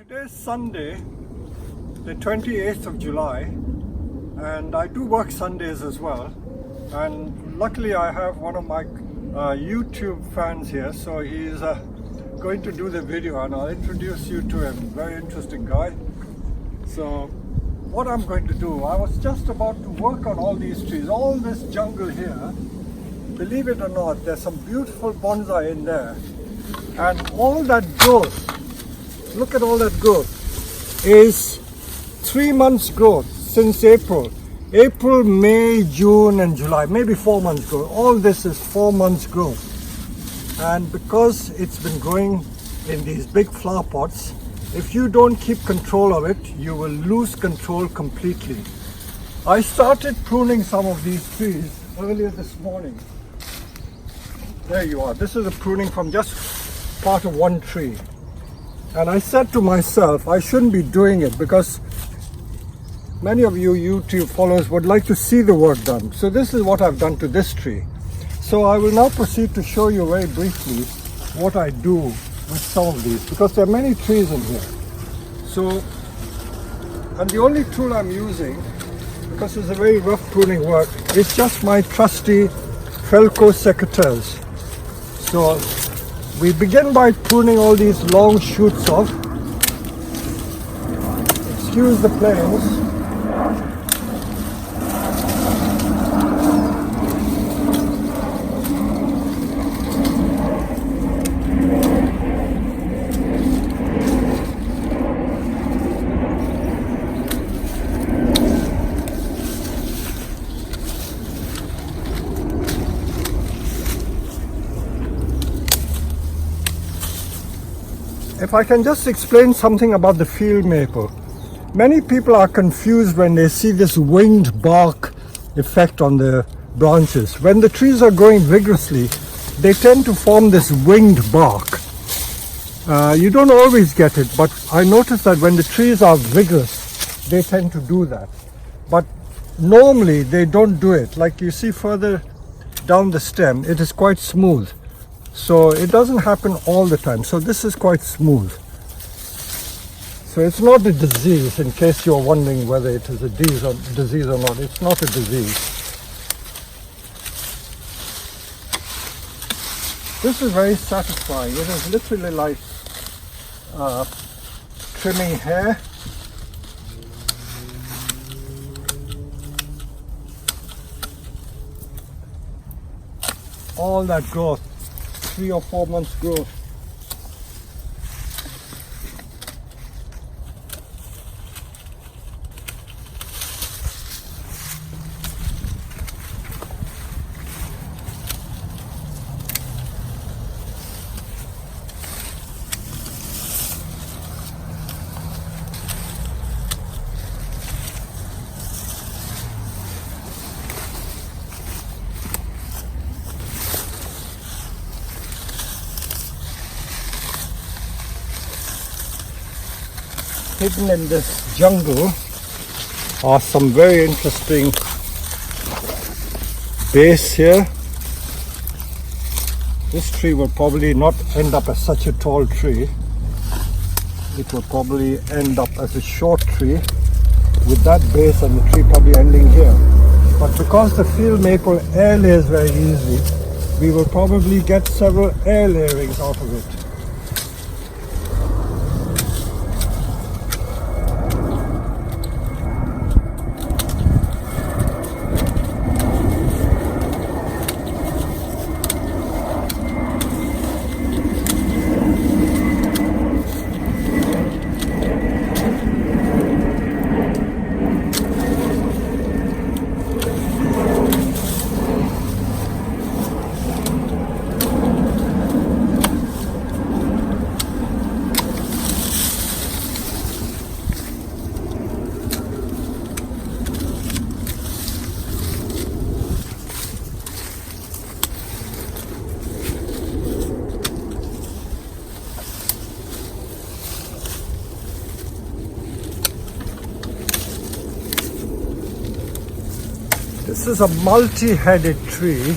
Today is Sunday, the 28th of July, and I do work Sundays as well. And luckily I have one of my YouTube fans here, so he's going to do the video, and I'll introduce you to him. Very interesting guy. So what I'm going to do, I was just about to work on all these trees, all this jungle here. Believe it or not, there's some beautiful bonsai in there, and all that growth, look at all that growth, is 3 months growth since April, May, June and July, maybe 4 months growth. All this is 4 months growth, and because it's been growing in these big flower pots, if you don't keep control of it, you will lose control completely. I started pruning some of these trees earlier this morning. There you are. This is a pruning from just part of one tree. And I said to myself, I shouldn't be doing it because many of you YouTube followers would like to see the work done. So this is what I've done to this tree. So I will now proceed to show you very briefly what I do with some of these, because there are many trees in here. So, and the only tool I'm using, because it's a very rough pruning work, is just my trusty Felco secateurs. So we begin by pruning all these long shoots off. Excuse the planes. If I can just explain something about the field maple. Many people are confused when they see this winged bark effect on the branches. When the trees are growing vigorously, they tend to form this winged bark. You don't always get it, but I notice that when the trees are vigorous, they tend to do that. But normally they don't do it. Like you see further down the stem, it is quite smooth. So it doesn't happen all the time. So this is quite smooth. So it's not a disease, in case you're wondering whether it is a disease or not. It's not a disease. This is very satisfying. It is literally like trimming hair. All that growth. 3 or 4 months growth. Hidden in this jungle are some very interesting base here. This tree will probably not end up as such a tall tree. It will probably end up as a short tree with that base and the tree probably ending here. But because the field maple air layers very easily, we will probably get several air layerings out of it. This is a multi-headed tree,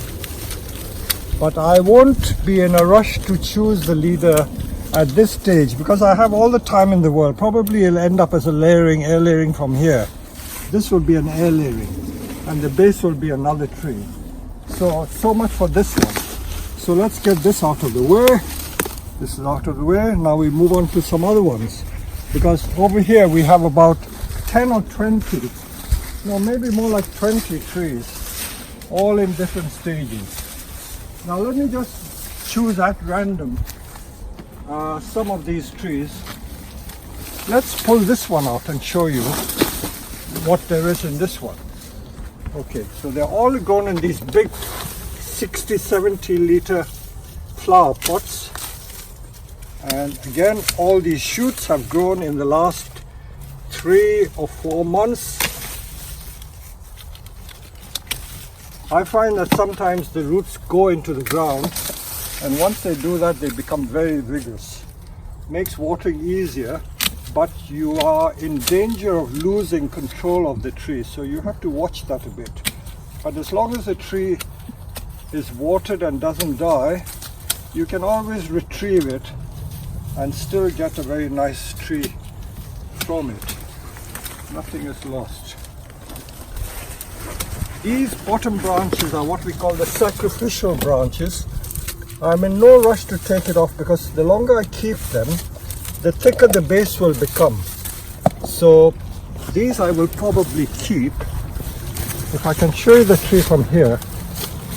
but I won't be in a rush to choose the leader at this stage, because I have all the time in the world, probably it'll end up as a layering, air layering from here. This will be an air layering, and the base will be another tree. So much for this one. So let's get this out of the way. This is out of the way. Now we move on to some other ones, because over here we have about 10 or 20, no, maybe more like 20 trees, all in different stages. Now let me just choose at random some of these trees. Let's pull this one out and show you what there is in this one. Okay, so they're all grown in these big 60-70 liter flower pots, and again all these shoots have grown in the last 3 or 4 months. I find that sometimes the roots go into the ground, and once they do that they become very vigorous. Makes watering easier, but you are in danger of losing control of the tree, so you have to watch that a bit. But as long as the tree is watered and doesn't die, you can always retrieve it and still get a very nice tree from it. Nothing is lost. These bottom branches are what we call the sacrificial branches. I'm in no rush to take it off, because the longer I keep them, the thicker the base will become. So these I will probably keep. If I can show you the tree from here,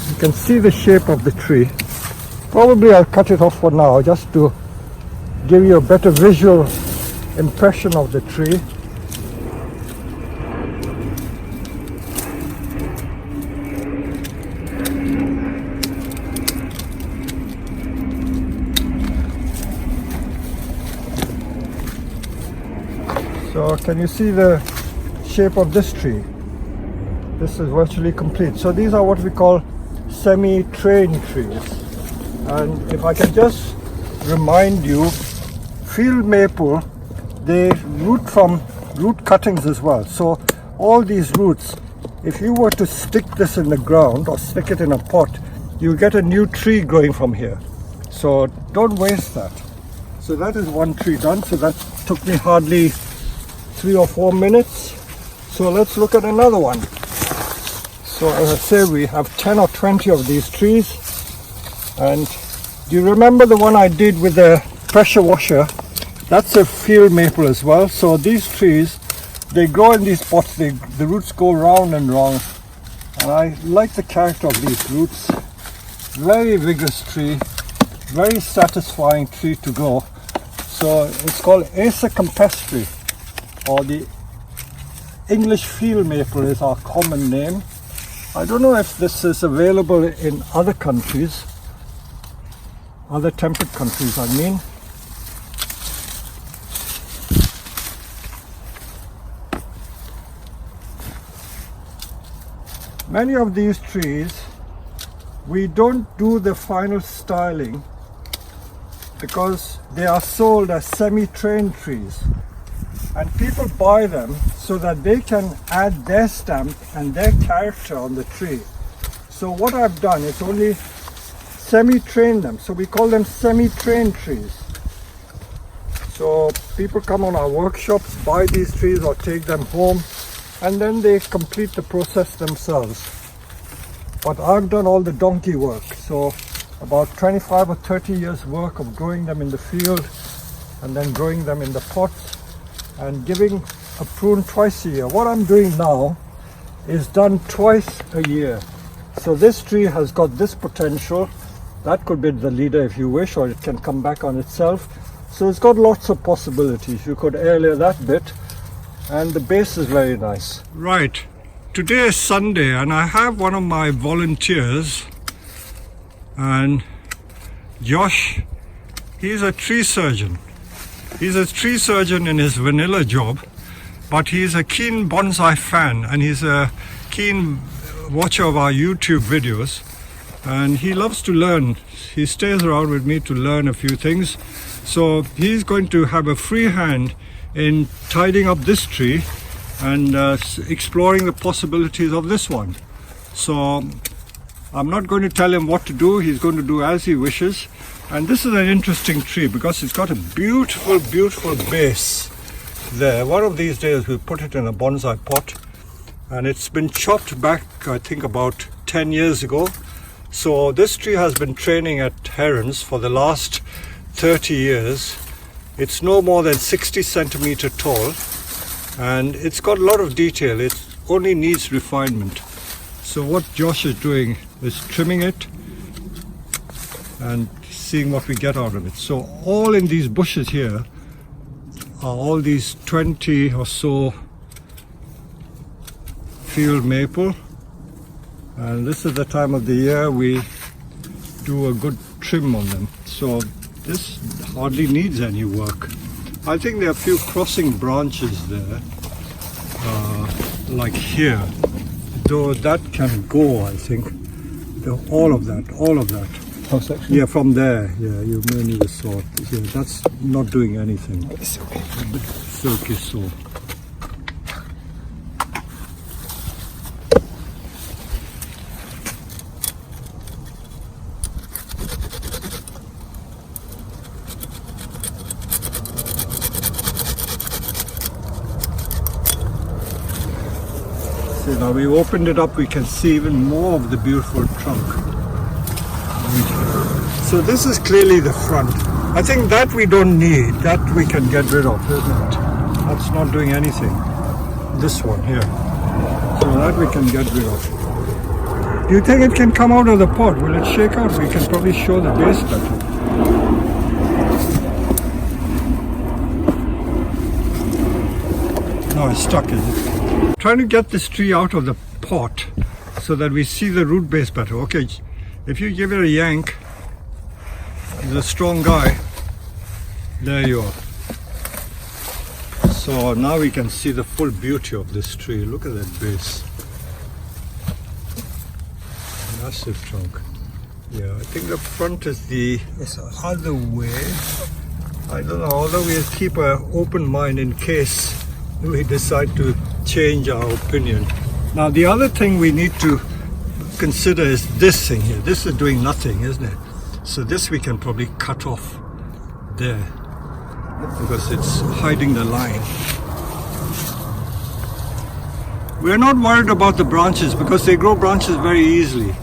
you can see the shape of the tree. Probably I'll cut it off for now, just to give you a better visual impression of the tree. So can you see the shape of this tree? This is virtually complete. So these are what we call semi-trained trees. And if I can just remind you, field maple, they root from root cuttings as well. So all these roots, if you were to stick this in the ground or stick it in a pot, you'll get a new tree growing from here. So don't waste that. So that is one tree done. So that took me hardly 3 or 4 minutes. So let's look at another one. So as I say, we have 10 or 20 of these trees. And do you remember the one I did with the pressure washer? That's a field maple as well. So these trees, they grow in these pots. The roots go round and round. And I like the character of these roots. Very vigorous tree. Very satisfying tree to grow. So it's called Acer campestri, or the English field maple is our common name. I don't know if this is available in other countries, other temperate countries I mean. Many of these trees, we don't do the final styling because they are sold as semi-trained trees. And people buy them so that they can add their stamp and their character on the tree. So what I've done is only semi-train them. So we call them semi-trained trees. So people come on our workshops, buy these trees or take them home, and then they complete the process themselves. But I've done all the donkey work. So about 25 or 30 years work of growing them in the field and then growing them in the pots and giving a prune twice a year. What I'm doing now is done twice a year. So this tree has got this potential. That could be the leader if you wish, or it can come back on itself. So it's got lots of possibilities. You could air layer that bit, and the base is very nice. Right, today is Sunday and I have one of my volunteers, and Josh, he's a tree surgeon. He's a tree surgeon in his vanilla job, but he's a keen bonsai fan and he's a keen watcher of our YouTube videos, and he loves to learn. He stays around with me to learn a few things. So he's going to have a free hand in tidying up this tree and exploring the possibilities of this one. So I'm not going to tell him what to do. He's going to do as he wishes. And this is an interesting tree because it's got a beautiful, beautiful base there. One of these days we'll put it in a bonsai pot. And it's been chopped back, I think, about 10 years ago. So this tree has been training at Herons for the last 30 years. It's no more than 60 centimeter tall. And it's got a lot of detail. It only needs refinement. So what Josh is doing is trimming it and seeing what we get out of it. So all in these bushes here are all these 20 or so field maple, and this is the time of the year we do a good trim on them. So this hardly needs any work. I think there are a few crossing branches there, like here, though that can go, I think. All of that. Oh, section? Yeah, from there. Yeah, you may need a saw. Yeah, that's not doing anything. Silky saw. See, now we opened it up, we can see even more of the beautiful trunk. So this is clearly the front. I think that we don't need, that we can get rid of, isn't it? That's not doing anything. This one here. So that we can get rid of. Do you think it can come out of the pot? Will it shake out? We can probably show the base better. No, it's stuck, is it? Trying to get this tree out of the pot so that we see the root base better. Okay, if you give it a yank, he's a strong guy. There you are. So now we can see the full beauty of this tree. Look at that base. Massive trunk. Yeah, I think the front is the other way. I don't know, although we'll keep an open mind in case we decide to change our opinion. Now the other thing we need to consider is this thing here. This is doing nothing, isn't it? So this we can probably cut off there because it's hiding the line. We're not worried about the branches because they grow branches very easily.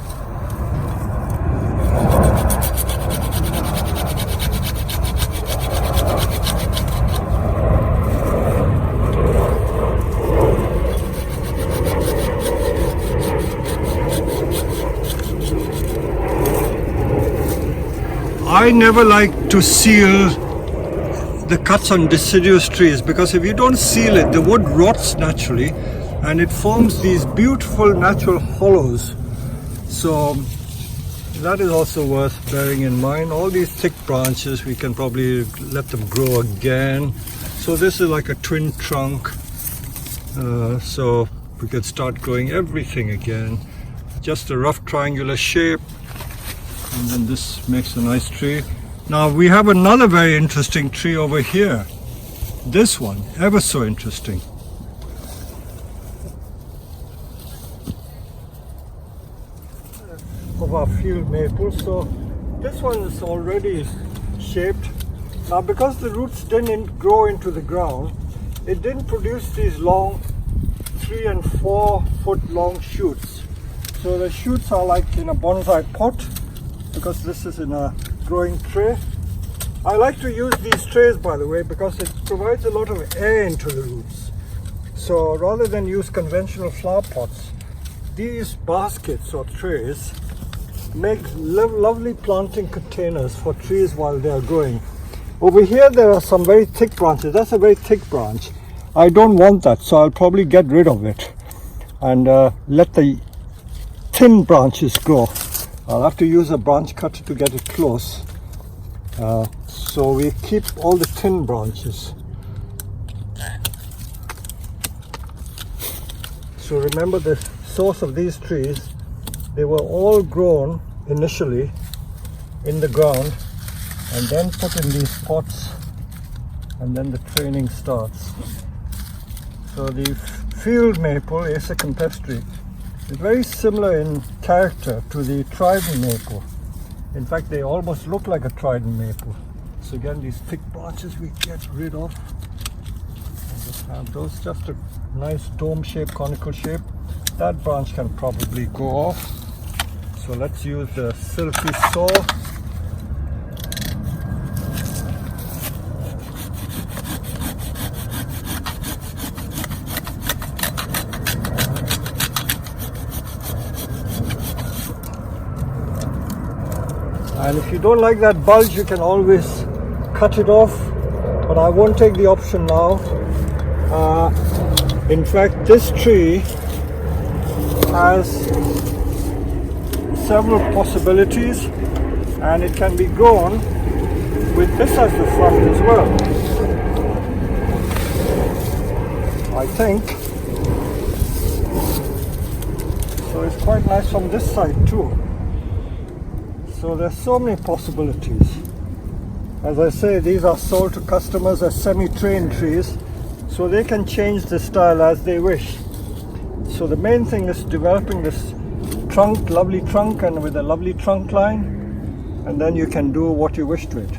I never like to seal the cuts on deciduous trees because if you don't seal it, the wood rots naturally and it forms these beautiful natural hollows. So that is also worth bearing in mind. All these thick branches, we can probably let them grow again. So this is like a twin trunk. So we could start growing everything again. Just a rough triangular shape. And then this makes a nice tree. Now we have another very interesting tree over here. This one, ever so interesting. Of our field maple. So this one is already shaped. Now because the roots didn't grow into the ground, it didn't produce these long 3 and 4 foot long shoots. So the shoots are like in a bonsai pot, because this is in a growing tray. I like to use these trays, by the way, because it provides a lot of air into the roots. So rather than use conventional flower pots, these baskets or trays make lovely planting containers for trees while they are growing. Over here there are some very thick branches. That's a very thick branch. I don't want that, so I'll probably get rid of it and let the thin branches grow. I'll have to use a branch cutter to get it close. So we keep all the thin branches. So remember the source of these trees, they were all grown initially in the ground and then put in these pots, and then the training starts. So the field maple, Acer campestri, It's very similar in character to the trident maple. In fact, they almost look like a trident maple. So again, these thick branches we get rid of. And just have those, just a nice dome shape, conical shape. That branch can probably go off. So let's use the silky saw. And if you don't like that bulge, you can always cut it off, but I won't take the option now. In fact, this tree has several possibilities, and it can be grown with this as the front as well. I think. So it's quite nice from this side too. So there's so many possibilities. As I say, these are sold to customers as semi-trained trees, so they can change the style as they wish. So the main thing is developing this trunk, lovely trunk, and with a lovely trunk line, and then you can do what you wish to it.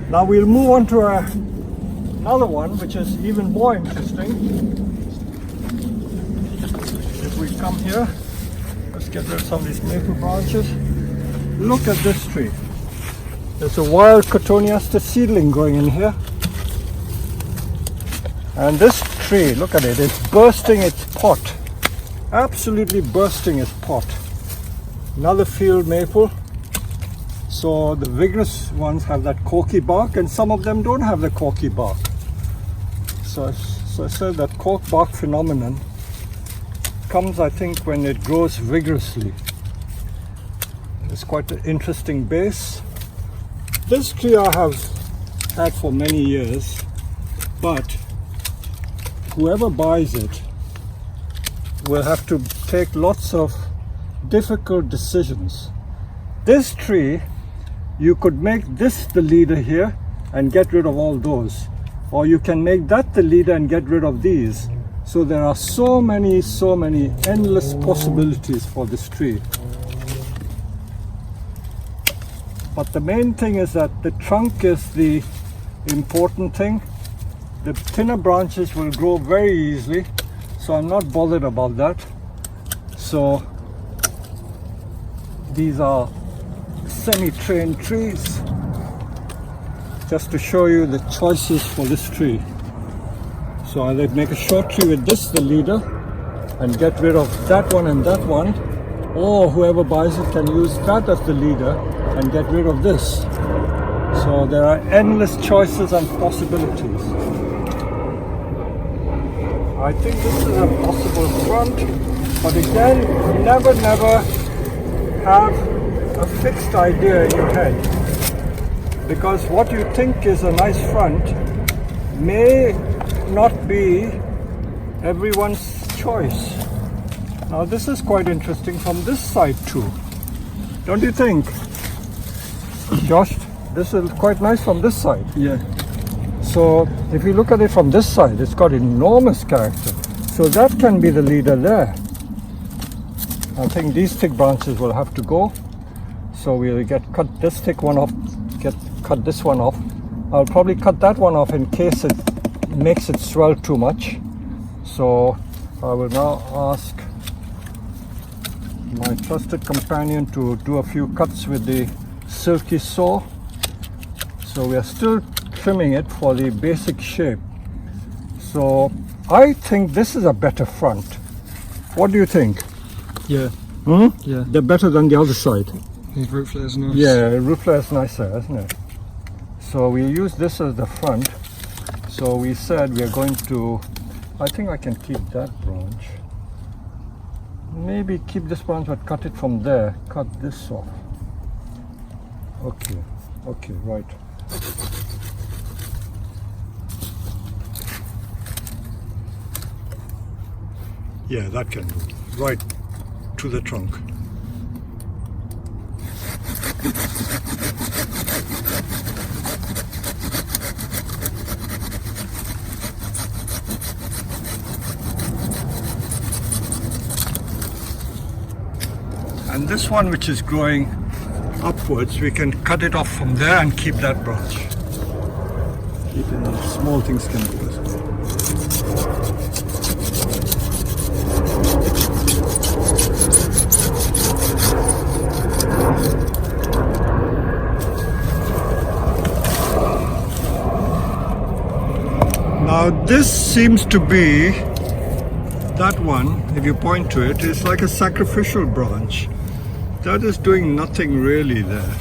Now we'll move on to another one, which is even more interesting. If we come here, let's get rid of some of these maple branches. Look at this tree. There's a wild cotoneaster seedling growing in here. And this tree, look at it, it's bursting its pot. Absolutely bursting its pot. Another field maple. So the vigorous ones have that corky bark, and some of them don't have the corky bark. So I said that cork bark phenomenon comes, I think, when it grows vigorously. It's quite an interesting base. This tree I have had for many years, but whoever buys it will have to take lots of difficult decisions. This tree, you could make this the leader here and get rid of all those, or you can make that the leader and get rid of these. So there are so many endless possibilities for this tree. But the main thing is that the trunk is the important thing. The thinner branches will grow very easily, so I'm not bothered about that. So these are semi-trained trees, just to show you the choices for this tree. So either make a short tree with this, the leader, and get rid of that one and that one, or whoever buys it can use that as the leader and get rid of this. So there are endless choices and possibilities. I think this is a possible front, but again, never have a fixed idea in your head, because what you think is a nice front may not be everyone's choice. Now this is quite interesting from this side too, don't you think, Josh? This is quite nice from this side. Yeah. So if you look at it from this side, it's got enormous character. So that can be the leader there. I think these thick branches will have to go. So we'll cut this thick one off, cut this one off. I'll probably cut that one off in case it makes it swell too much. So I will now ask my trusted companion to do a few cuts with the silky saw. So we are still trimming it for the basic shape. So I think this is a better front. What do you think? Yeah. Yeah. They're better than the other side. The root flare is nice. Yeah, root flare is nicer, isn't it? So we use this as the front. So we said we are going to, I think I can keep that branch. Maybe keep this branch but cut it from there. Cut this off. Okay, right. Yeah, that can do. Right to the trunk. And this one which is growing upwards, we can cut it off from there and keep that branch. Keeping the small things can do this. Now this seems to be, that one, if you point to it, is like a sacrificial branch. That is doing nothing really there.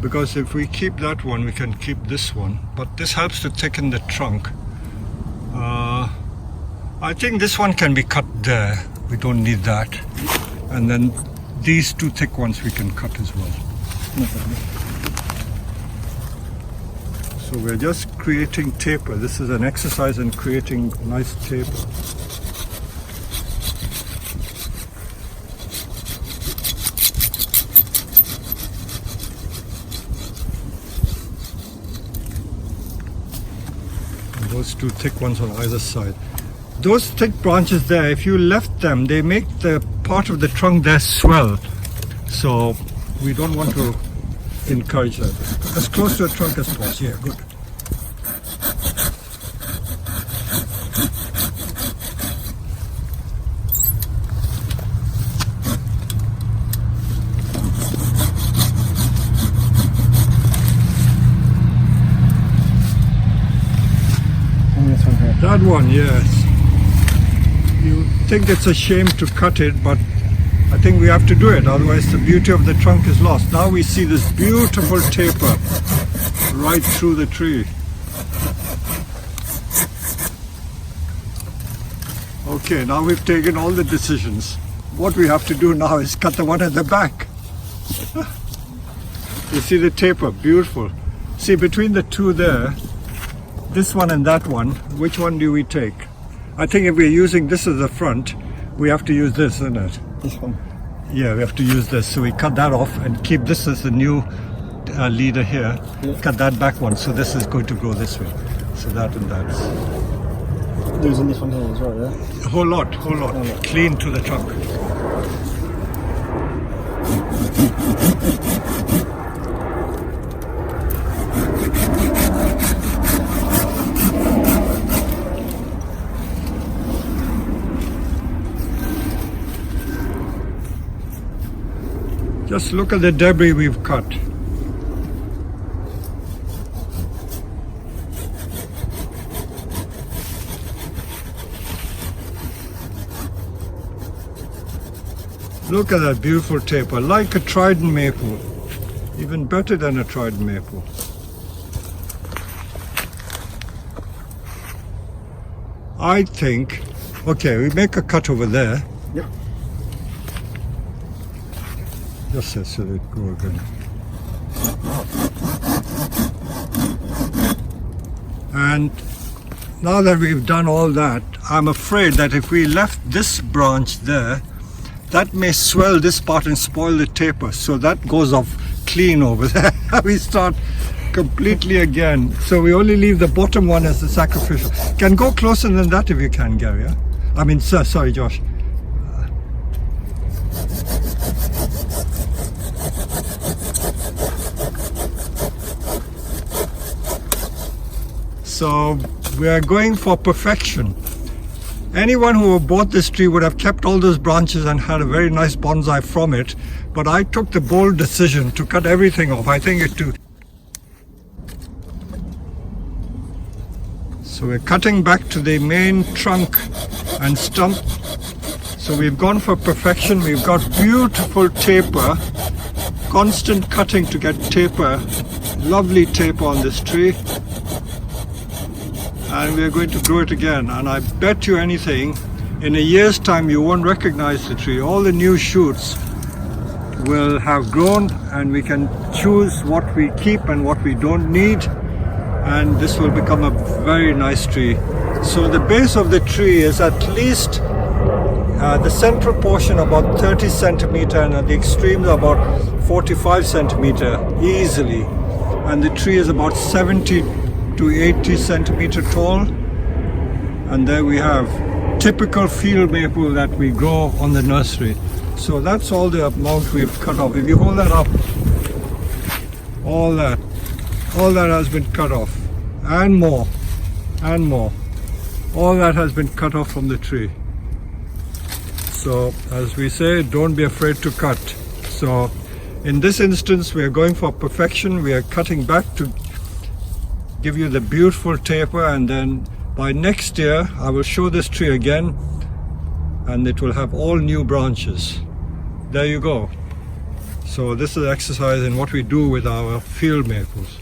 Because if we keep that one, we can keep this one. But this helps to thicken the trunk. I think this one can be cut there. We don't need that. And then these two thick ones we can cut as well. So we're just creating taper. This is an exercise in creating nice taper. And those two thick ones on either side. Those thick branches there, if you left them, they make the part of the trunk there swell. So we don't want to encourage that. As close to the trunk as possible. Yeah, good. That one, yes. You think it's a shame to cut it, but I think we have to do it, otherwise the beauty of the trunk is lost. Now we see this beautiful taper right through the tree. Okay, now we've taken all the decisions. What we have to do now is cut the one at the back. You see the taper, beautiful. See, between the two there, this one and that one, which one do we take? I think if we're using this as the front, we have to use this, isn't it? This one. Yeah, we have to use this. So we cut that off and keep this as the new leader here. Yeah. Cut that back one. So this is going to go this way. So that and that. Using this one here as well, yeah? A whole lot. Clean to the trunk. Just look at the debris we've cut. Look at that beautiful taper, like a trident maple. Even better than a trident maple. I think, okay, we make a cut over there. Yep. Just so that it go again. And now that we've done all that, I'm afraid that if we left this branch there, that may swell this part and spoil the taper. So that goes off clean over there. We start completely again. So we only leave the bottom one as the sacrificial. Can go closer than that if you can, Gary. Yeah? I mean, sorry, Josh. So we are going for perfection. Anyone who bought this tree would have kept all those branches and had a very nice bonsai from it. But I took the bold decision to cut everything off. I think it too. So we're cutting back to the main trunk and stump. So we've gone for perfection. We've got beautiful taper, constant cutting to get taper, lovely taper on this tree. And we're going to grow it again. And I bet you anything, in a year's time you won't recognize the tree. All the new shoots will have grown and we can choose what we keep and what we don't need. And this will become a very nice tree. So the base of the tree is at least the central portion about 30 centimeter and at the extremes about 45 centimeter easily. And the tree is about 70 to 80 centimeter tall. And there we have typical field maple that we grow on the nursery. So that's all the amount we've cut off. If you hold that up, all that has been cut off, and more. All that has been cut off from the tree. So as we say, don't be afraid to cut. So in this instance, we are going for perfection. We are cutting back to give you the beautiful taper, and then by next year I will show this tree again and it will have all new branches. There you go. So this is an exercise in what we do with our field maples.